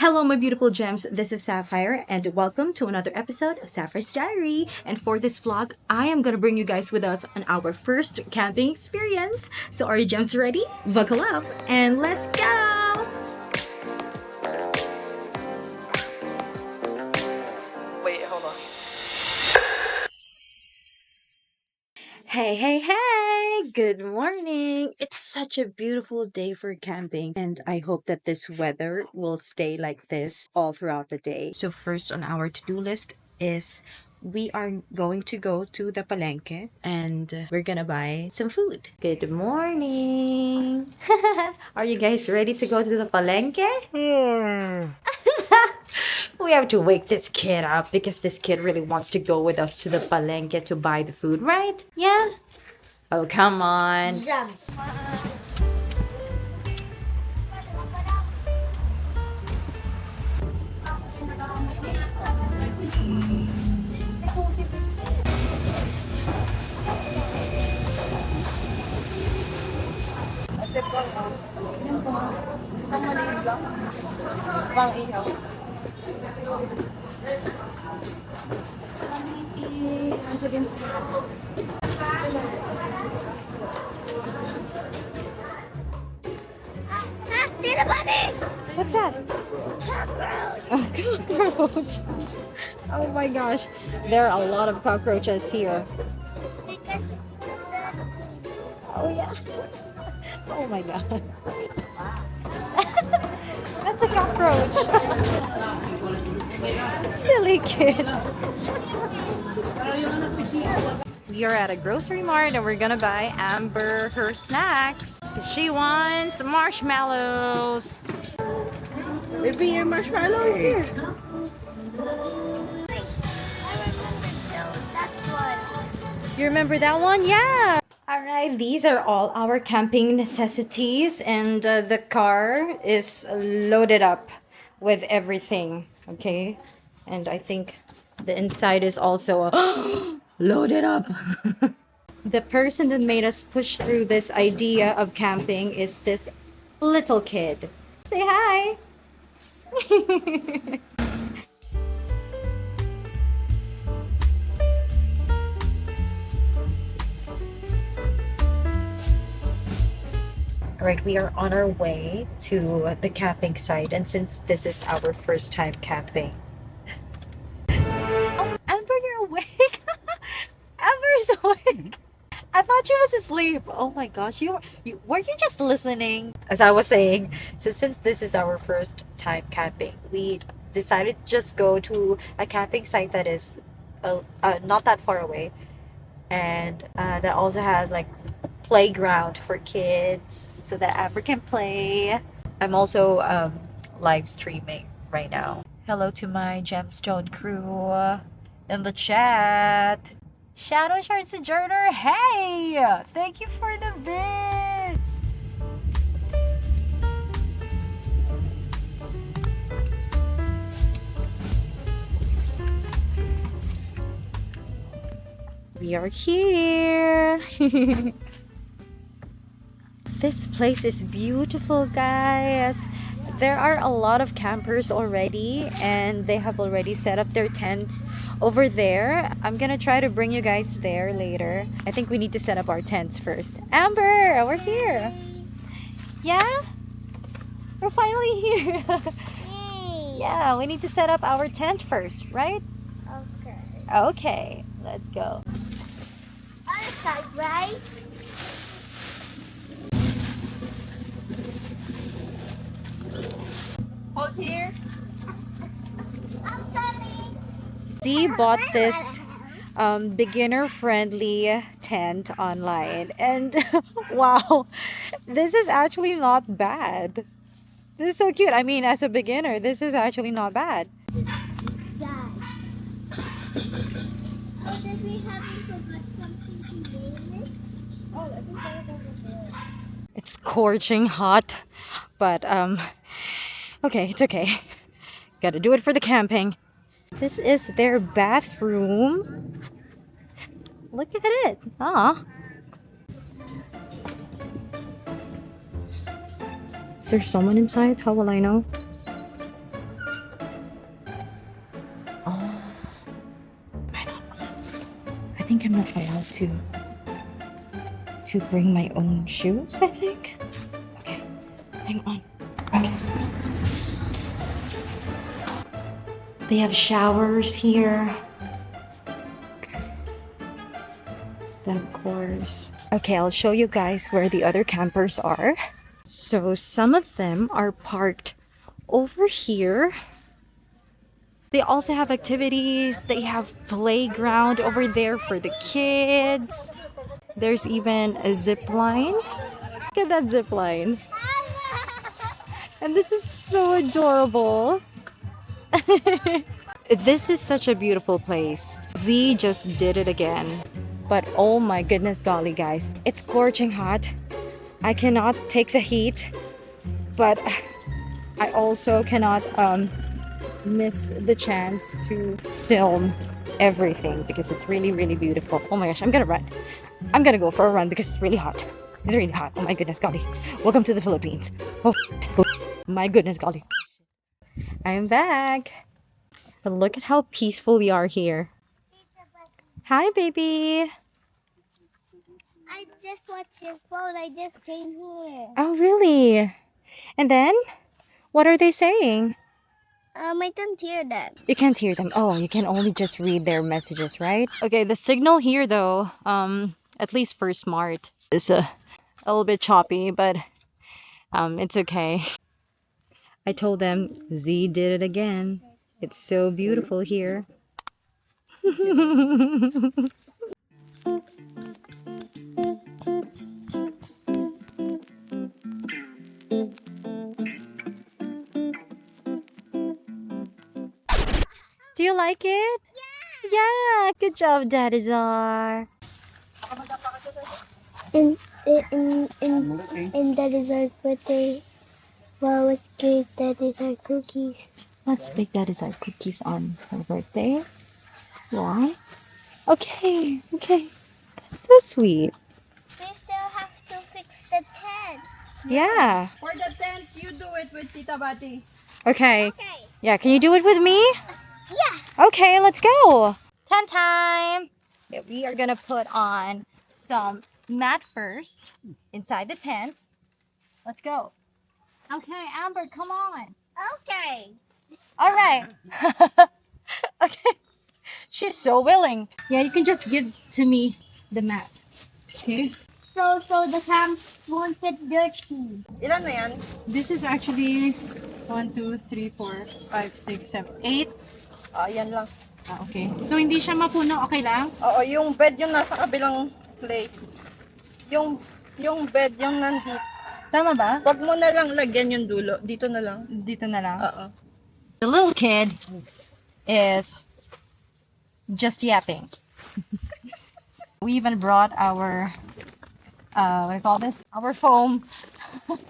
Hello, my beautiful gems. This is Sapphire, and welcome to another episode of Sapphire's Diary. And for this vlog, I am gonna bring you guys with us on our first camping experience. So, are you gems ready? Buckle up and let's go! Wait, hold on. Hey! Good morning! It's such a beautiful day for camping, and I hope that this weather will stay like this all throughout the day. So, first on our to do list is we are going to go to the palenque and we're gonna buy some food. Good morning! Are you guys ready to go to the palenque? We have to wake this kid up because this kid really wants to go with us to the palenque to buy the food, right? Yeah? Oh, come on. Pang ihaw. What's that? A cockroach. Oh my gosh. There are a lot of cockroaches here. Oh yeah. Oh my god. That's a cockroach. Silly kid. We are at a grocery mart and we're gonna buy Amber her snacks. She wants marshmallows. Maybe your marshmallow is here. You remember that one? Yeah. All right, these are all our camping necessities, and the car is loaded up with everything. Okay, and I think the inside is also loaded up. The person that made us push through this idea of camping is this little kid. Say hi. All right, we are on our way to the camping site, and since this is our first time camping. Oh, Amber, you're awake. Amber is awake. I thought she was asleep. Oh my gosh, you were you just listening? As I was saying, so since this is our first time camping, we decided to just go to a camping site that is not that far away, and that also has like playground for kids so that Amber can play. I'm also live streaming right now. Hello to my gemstone crew in the chat. Shadow Shard Sojourner, hey! Thank you for the bits! We are here! This place is beautiful, guys. There are a lot of campers already, and they have already set up their tents over there. I'm gonna try to bring you guys there later. I think we need to set up our tents first. Amber, we're here. Yeah? We're finally here. Yeah, we need to set up our tent first, right? Okay. Okay, let's go. Other side, right? Hold here. I'm coming. Dee bought this beginner-friendly tent online, and wow, this is actually not bad. This is so cute. I mean, as a beginner, this is actually not bad. Dad. Oh, did we have to put something to lay in it? Oh, I think that was over there. It's scorching hot, but okay, it's okay. Gotta do it for the camping. This is their bathroom. Look at it. Ah. Is there someone inside? How will I know? Oh, am I not allowed? I think I'm not allowed to bring my own shoes, I think. Okay, hang on. Okay. They have showers here. Okay. Then of course. Okay, I'll show you guys where the other campers are. So some of them are parked over here. They also have activities. They have playground over there for the kids. There's even a zip line. Look at that zip line. And this is so adorable. This is such a beautiful place. Z just did it again. But oh my goodness golly guys, it's scorching hot. I cannot take the heat, but I also cannot miss the chance to film everything because it's really beautiful. Oh my gosh, I'm gonna run. I'm gonna go for a run because it's really hot. It's really hot. Oh my goodness golly. Welcome to the Philippines. Oh my goodness golly. I'm back. But look at how peaceful we are here. Hi baby. I just watched your phone. I just came here. Oh really? And then what are they saying? I don't hear them. You can't hear them. Oh, you can only just read their messages, right? Okay, the signal here though, at least for Smart, is a little bit choppy, but it's okay. I told them Z did it again. It's so beautiful here. Do you like it? Yeah, good job, Daddy Czar. In that is our birthday. Wow, it's great. That is our cookies. Let's bake Daddy Czar cookies on her birthday. Yeah. Okay. That's so sweet. We still have to fix the tent. Yeah. For the tent, you do it with Tita Bati. Okay. Okay. Yeah, can you do it with me? Yeah. Okay, let's go. Tent time. Yeah, we are gonna put on some mat first inside the tent. Let's go. Okay, Amber, come on. Okay. All right. Okay. She's so willing. Yeah, you can just give to me the mat. Okay. So the camp won't get dirty. Ilan na yan? This is actually 1, 2, 3, 4, 5, 6, 7, 8. Yan lang. Ah, okay. So hindi siya mapuno, okay lang? Oo, yung bed yung nasa kabilang place. Yung bed yung nandito. Tama ba? Wag mo na lang lagyan yung dulo. Dito na lang. Dito na lang. Oo. The little kid is just yapping. We even brought our what do you call this? Our foam. But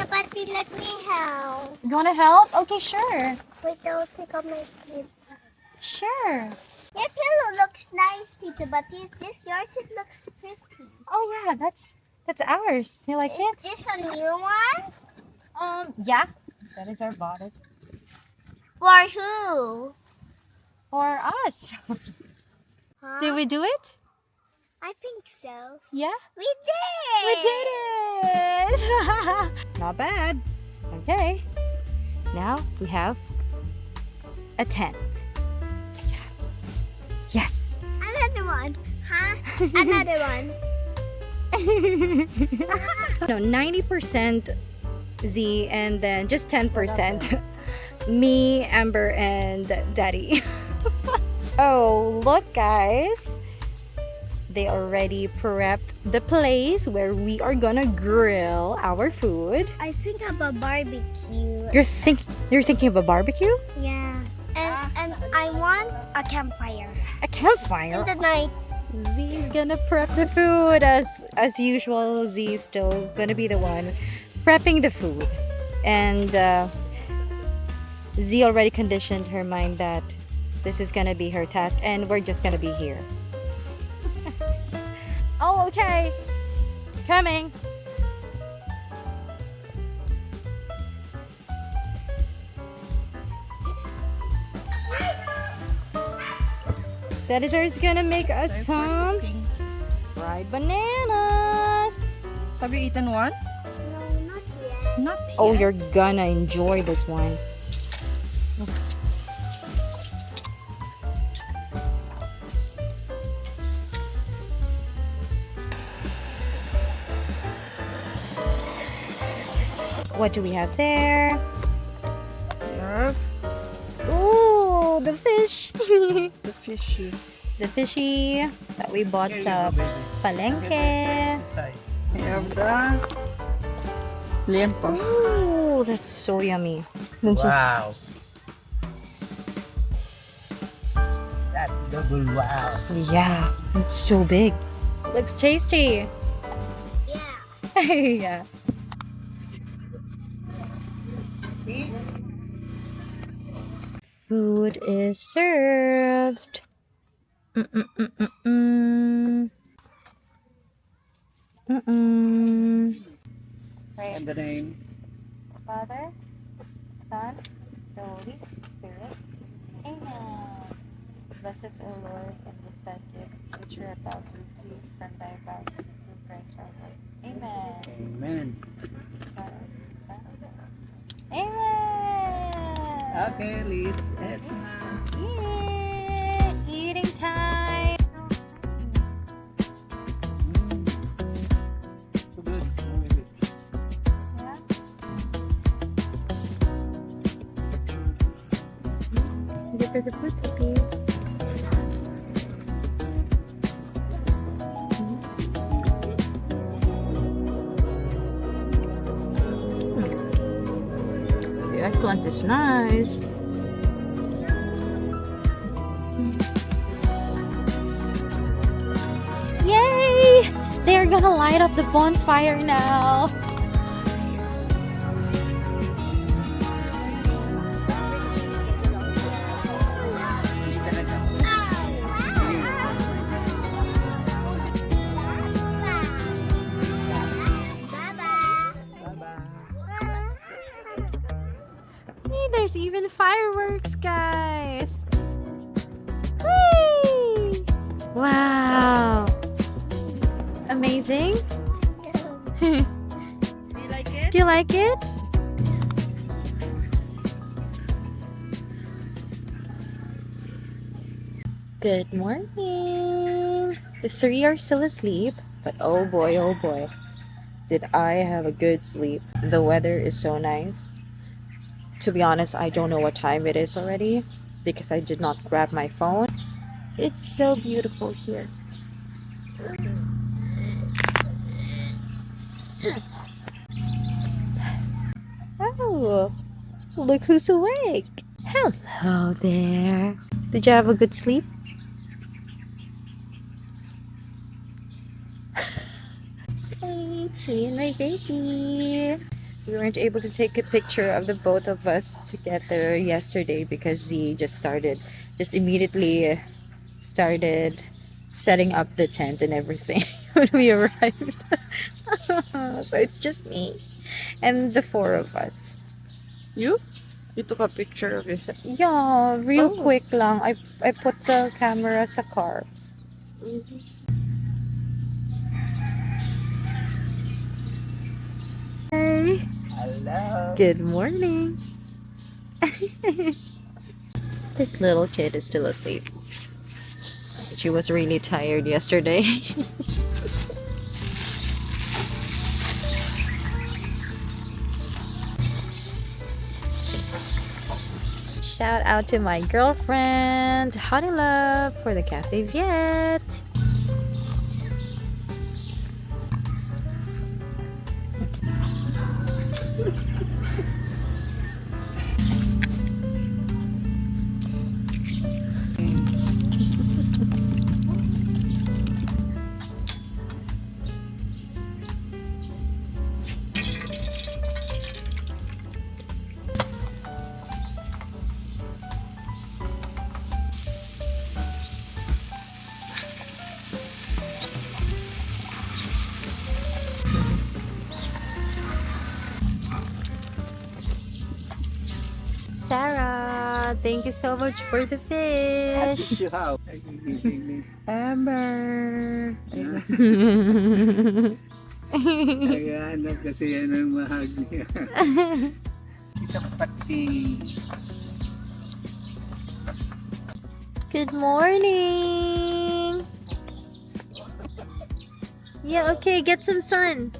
let me help. You wanna help? Okay, sure. Wait, I'll pick up my sleep. Sure. Your pillow looks nice, Tita, but is this yours? It looks pretty. Oh yeah, that's ours. You like it? Is this a new one? Yeah. That is our bottle. For who? For us. Huh? Did we do it? I think so. Yeah. We did! We did it! Not bad. Okay. Now we have a tent. Yes. Another one. Huh? Another one. No, 90% Z and then just 10% me, Amber, and Daddy. Oh, look guys. They already prepped the place where we are gonna grill our food. I think of a barbecue. You're thinking of a barbecue? Yeah. And I want a campfire. A campfire? In the night. Z's gonna prep the food as usual. Z's still gonna be the one prepping the food, and Z already conditioned her mind that this is gonna be her task, and we're just gonna be here. Oh, okay. Coming. Daddy is gonna make us some fried bananas. Have you eaten one? No, not yet. Not yet. Oh, you're gonna enjoy this one. What do we have there? Yep. Ooh, the fish. The fishy. The fishy that we bought sa palengke. We have the liempo. Ooh, that's so yummy. Wow. That's double wow. Yeah, it's so big. Looks tasty. Yeah. Yeah. Food is served. Mm-mm-mm-mm-mm. Mm-mm. And the name? Father, Son, the Holy Spirit. Amen. Bless us, O Lord, and this thy gift, which we are about to receive from thy bounty through Christ our Lord. Amen. Amen. Amen. Okay, let's eat na. Yeah, eating time. So good. Oh, is it? Yeah. Good for the food, puppy. The eggplant is nice. Yay! They're gonna light up the bonfire now. Hey, there's even fireworks, guys. Whee! Wow. Amazing. Do you like it? Do you like it? Good morning. The three are still asleep, but oh boy, did I have a good sleep. The weather is so nice. To be honest, I don't know what time it is already because I did not grab my phone. It's so beautiful here. Oh, look who's awake. Hello there. Did you have a good sleep? Hey, see my baby. We weren't able to take a picture of the both of us together yesterday because Z just immediately started setting up the tent and everything when we arrived. So it's just me and the four of us. You? You took a picture of yourself. Yeah, real Oh. quick lang. I put the camera sa car. Hey, Hello. good morning. This little kid is still asleep. She was really tired yesterday. Shout out to my girlfriend, Honey Love, for the Cafe Viet. Thank you so much for the fish. You have. Amber. Kaya anak kasi yan ang mahag niya. Kita pati. Good morning. Yeah, okay, get some sun.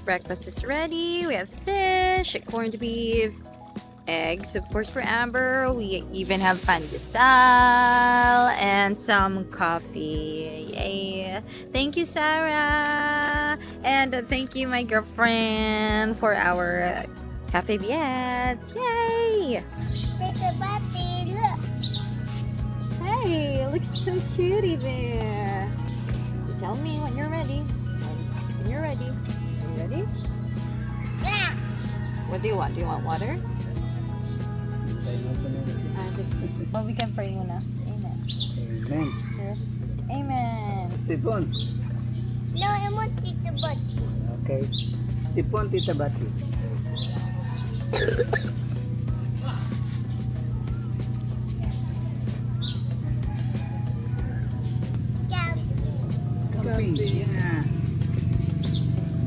Breakfast is ready. We have fish, corned beef, eggs, of course, for Amber. We even have pandesal and some coffee. Yay. Thank you, Sarah. And thank you, my girlfriend, for our cafe biets. Yay. It's a puppy. Look. Hey, looks so cutie there. You tell me when you're ready. When you're ready. You ready? Yeah. What do you want? Do you want water? Well, we can pray muna. Amen. Amen. Amen. Sipon. No, I want Tita Butty. Okay. Sipon, Tita Bati. Camping. Yeah.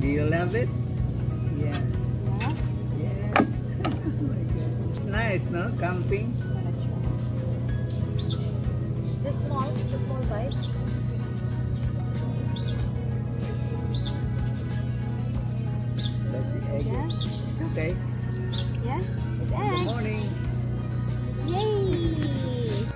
Do you love it? Yeah. Yes. Oh my God. It's nice, no? Camping. The small bite. That's the egg. Yeah. Okay. Yeah? It's Good egg. morning. Yay!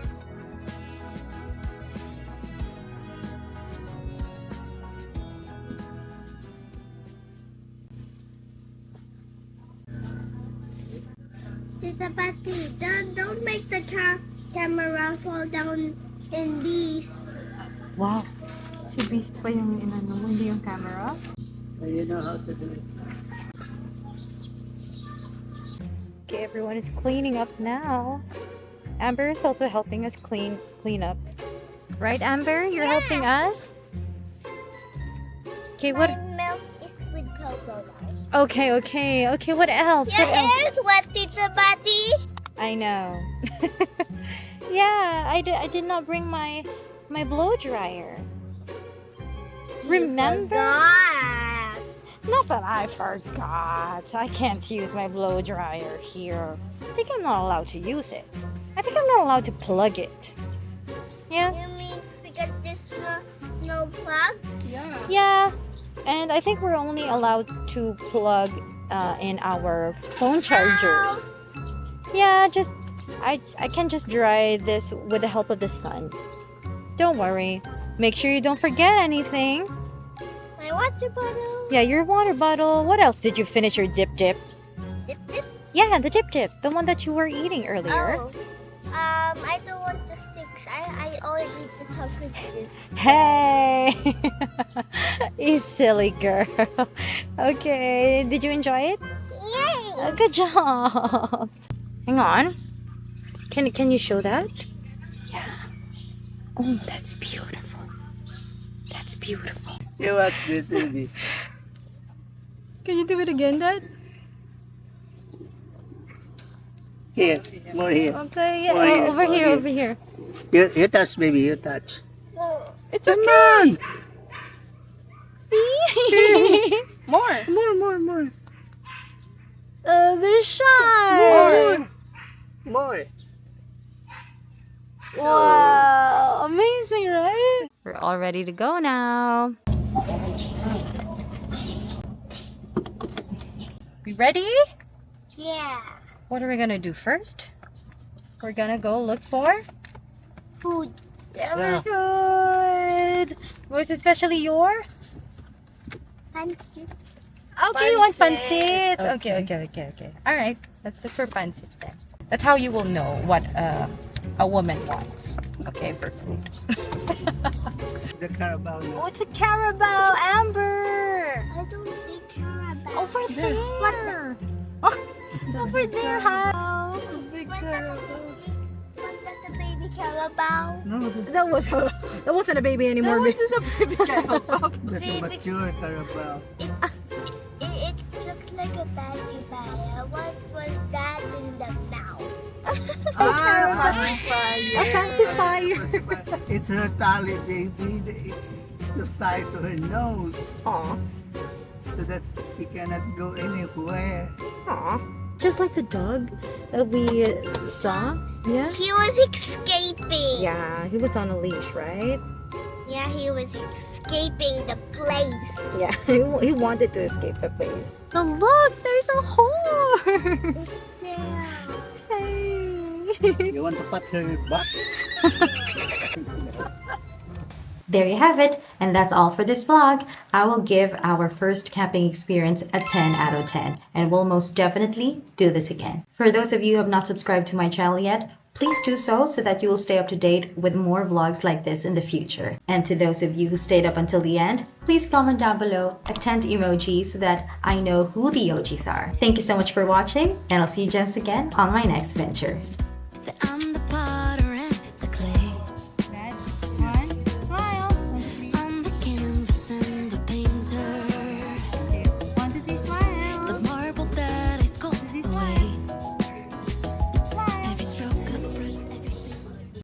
Tita Butty, don't make the camera fall down in bees. Wow. Si Beast pa yung inano, hindi yung camera. So you know how to do it. Okay, everyone is cleaning up now. Amber is also helping us clean up. Right, Amber? You're helping us? Okay, what? My milk is with cocoa. Okay, what else? Your What else? hair is wet, Tita Butty. I know. Yeah, I did not bring my blow dryer. Remember? God. Not that I forgot. I can't use my blow dryer here. I think I'm not allowed to use it. I think I'm not allowed to plug it. Yeah? You mean because there's no plug? Yeah. And I think we're only allowed to plug in our phone chargers. Yeah, just I can just dry this with the help of the sun. Don't worry. Make sure you don't forget anything. My water bottle. Yeah, your water bottle. What else? Did you finish your dip? Dip. Yeah, the dip. The one that you were eating earlier. Oh. I don't want the sticks. I only eat the chocolate chips. Hey! You silly girl. Okay, did you enjoy it? Yay! Good job. Hang on. Can you show that? Yeah. Oh, that's beautiful. That's beautiful. You watch this TV. Can you do it again, Dad? Here, more here. Okay, yeah. Over here, Over here, over over here. You touch, baby. You touch. It's okay. See? More. More. They're shy. More. Wow, amazing, right? We're all ready to go now. We ready? Yeah. What are we gonna do first? We're gonna go look for Food. our food. What's especially your? Fancy. Okay, you want Pancit. pancit. Okay. All right, let's look for pancit then. That's how you will know what a woman wants. Okay, for food. The Carabao now. Oh, it's a Carabao, Amber. I don't see Carabao. Over there. What the? It's over there, huh? Big Was that Carabao. Was that the baby Carabao? No, That wasn't a baby anymore. That wasn't a baby Carabao. that's a mature Carabao. It looks like a baby bear. What was that in the mouth? A pacifier. It's her tally, baby. It was tied to her nose Aw. so that he cannot go anywhere. Aw. Just like the dog that we saw. Yeah. He was escaping. Yeah, he was on a leash, right? Yeah, he was escaping the place. Yeah, he wanted to escape the place. Oh, look, there's a horse. Hey. You want to pat her butt? There you have it, and that's all for this vlog. I will give our first camping experience a 10 out of 10, and we'll most definitely do this again. For those of you who have not subscribed to my channel yet, please do so that you will stay up to date with more vlogs like this in the future. And to those of you who stayed up until the end, please comment down below a tent emoji so that I know who the OGs are. Thank you so much for watching, and I'll see you gems again on my next venture. I'm